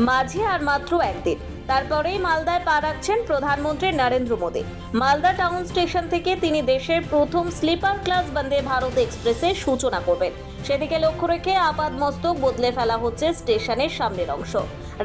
মাঝে আর মাত্র একদিন, তারপরেই মালদায় পা রাখছেন প্রধানমন্ত্রী নরেন্দ্র মোদী। মালদা টাউন স্টেশন থেকে তিনি দেশের প্রথম স্লিপার ক্লাস বন্দে ভারত এক্সপ্রেসের সূচনা করবেন। সেদিকে লক্ষ্য রেখে আপাদমস্তক বদলে ফেলা হচ্ছে স্টেশনের সামনের অংশ।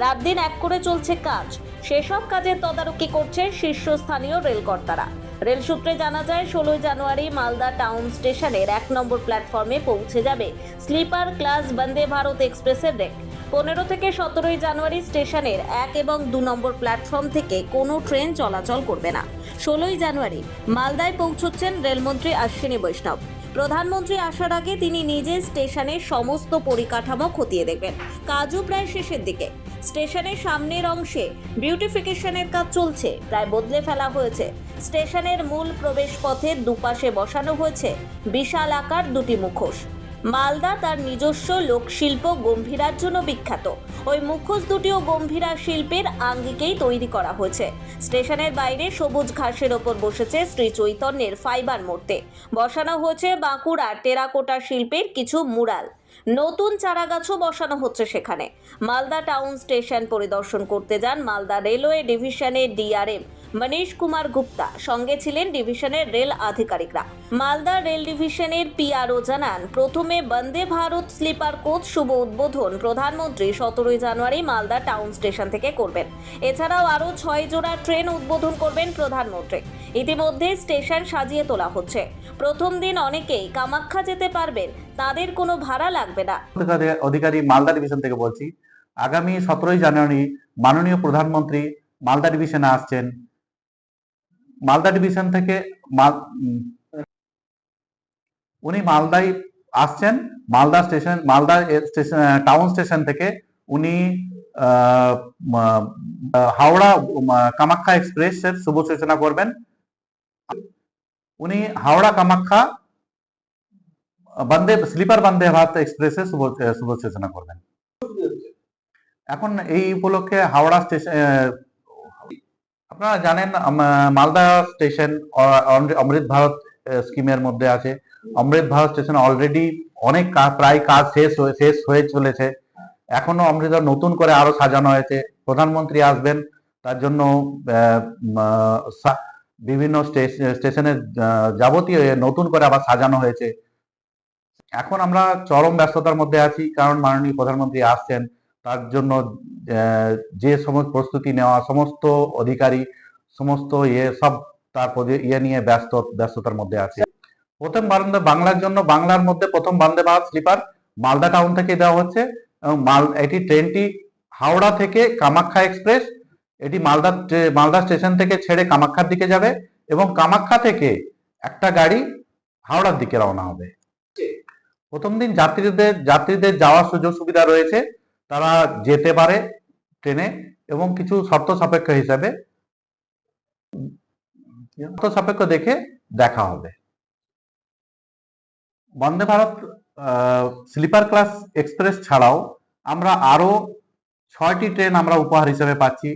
রাত দিন এক করে চলছে কাজ। সেসব কাজের তদারকি করছে শীর্ষস্থানীয় রেলকর্তারা। রেল সূত্রে জানা যায়, 16 জানুয়ারি মালদা টাউন স্টেশনের 1 নম্বর প্ল্যাটফর্মে পৌঁছে যাবে স্লিপার ক্লাস বন্দে ভারত এক্সপ্রেসের রেক। 15 থেকে 17 জানুয়ারি স্টেশনের 1 এবং 2 নম্বর প্ল্যাটফর্ম থেকে কোনো ট্রেন চলাচল করবে না। 16 জানুয়ারি মালদায় পৌঁছচ্ছেন রেলমন্ত্রী অশ্বিনী বৈষ্ণব। প্রধানমন্ত্রী আসার আগে তিনি নিজে স্টেশনের সমস্ত পরিকাঠামো খতিয়ে দেখবেন। কাজও প্রায় শেষের দিকে। স্টেশনের সামনের অংশে বিউটিফিকেশনের কাজ চলছে, প্রায় বদলে ফেলা হয়েছে। স্টেশনের মূল প্রবেশ পথের দুপাশে বসানো হয়েছে বিশাল আকার দুটি মুখোশ। মালদা তার নিজস্ব লোকশিল্প গম্ভীরার জন্য বিখ্যাত। ওই মুখোশ দুটিও গম্ভীরা শিল্পের আঙ্গিকেই তৈরি করা হয়েছে। স্টেশনের বাইরে সবুজ ঘাসের ওপর বসেছে শ্রী চৈতন্যের ফাইবার মূর্তি। বসানো হয়েছে বাঁকুড়া টেরাকোটা শিল্পের কিছু মুরাল। নতুন চারাগাছও বসানো হচ্ছে সেখানে। মালদা টাউন স্টেশন পরিদর্শন করতে যান মালদা রেলওয়ে ডিভিশনের ডিআরএম মনীশ কুমার গুপ্তা। সঙ্গে ছিলেন ডিভিশনের রেল আধিকারিকরা। মালদা রেল ডিভিশনের পিআরও জানান, প্রথমে বন্দে ভারত স্লিপার কোচ শুভ উদ্বোধন প্রধানমন্ত্রী 17 জানুয়ারি মালদা টাউন স্টেশন থেকে করবেন। এছাড়াও আরও 6 জোড়া ট্রেন উদ্বোধন করবেন প্রধানমন্ত্রী। ইতিমধ্যে স্টেশন সাজিয়ে তোলা হচ্ছে। প্রথম দিন অনেকেই কামাখ্যা যেতে পারবেন, তাদের কোনো ভাড়া লাগবে না। অধিকারী মালদা ডিভিশন থেকে বলছি। আগামী 17 জানুয়ারি মাননীয় প্রধানমন্ত্রী মালদা ডিভিশনে আসছেন। মালদা ডিভিশন থেকে উনি মালদায় আসছেন। মালদা স্টেশন টাউন স্টেশন থেকে উনি হাওড়া কামাখ্যা এক্সপ্রেসের শুভ সূচনা করবেন। উনি হাওড়া কামাখ্যা স্লিপার বন্দে ভারত এক্সপ্রেসের শুভ সূচনা করবেন। এখন এই উপলক্ষে হাওড়া স্টেশন, আপনারা জানেন মালদা স্টেশন অমৃত ভারত স্কিমের মধ্যে আছে। অমৃত ভারত স্টেশন অলরেডি অনেক প্রায় কাজ শেষ হয়ে চলেছে। এখনো অমৃত নতুন করে আরো সাজানো হয়েছে। প্রধানমন্ত্রী আসবেন, তার জন্য বিভিন্ন স্টেশনের যাবতীয় নতুন করে আবার সাজানো হয়েছে। এখন আমরা চরম ব্যস্ততার মধ্যে আছি, কারণ মাননীয় প্রধানমন্ত্রী আসছেন। তার জন্য যে সমস্ত প্রস্তুতি নেওয়া, সমস্ত অধিকারী সমস্ত সব তার নিয়ে ব্যস্ততার মধ্যে আছে। প্রথম বাংলার জন্য বাংলার মধ্যে প্রথম বন্দে ভারত স্লিপার মালদা টাউন থেকে দেওয়া হচ্ছে। এবং এটি ট্রেনটি হাওড়া থেকে কামাখ্যা এক্সপ্রেস, এটি মালদা স্টেশন থেকে ছেড়ে কামাখ্যার দিকে যাবে এবং কামাখ্যা থেকে একটা গাড়ি হাওড়ার দিকে রওনা হবে। প্রথম দিন যাত্রীদের যাওয়ার সুযোগ সুবিধা রয়েছে, তারা যেতে পারে ট্রেনে এবং কিছু শর্ত সাপেক্ষ হিসাবে দেখে দেখা হবে। Vande Bharat sleeper class express ছাড়াও আমরা আরো 6টি ট্রেন আমরা উপহার হিসেবে পাচ্ছি,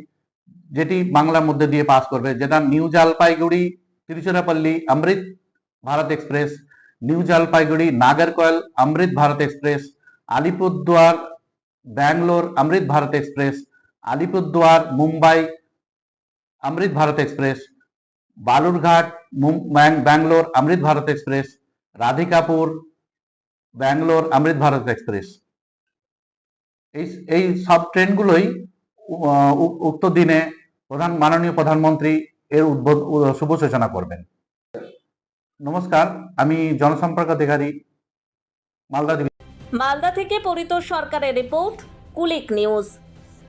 যেটি বাংলার মধ্যে দিয়ে পাস করবে, যেটা নিউ জলপাইগুড়ি তিরুচিরাপল্লী অমৃত ভারত এক্সপ্রেস, নিউ জলপাইগুড়ি নাগরকোয়েল অমৃত ভারত এক্সপ্রেস, আলিপুরদুয়ার ব্যাঙ্গালোর অমৃত ভারত এক্সপ্রেস, আলিপুরদুয়ার মুম্বাই অমৃত ভারত এক্সপ্রেস, বালুরঘাট ব্যাঙ্গালোর অমৃত ভারত এক্সপ্রেস, রাধিকাপুর ব্যাঙ্গালোর অমৃত ভারত এক্সপ্রেস। এই সব ট্রেনগুলোই উক্ত দিনে মাননীয় প্রধানমন্ত্রী এর শুভ সূচনা করবেন। নমস্কার, আমি জনসম্পর্ক অধিকারী মালদা থেকে পরিতোষ সরকারের রিপোর্ট, কুলিক নিউজ।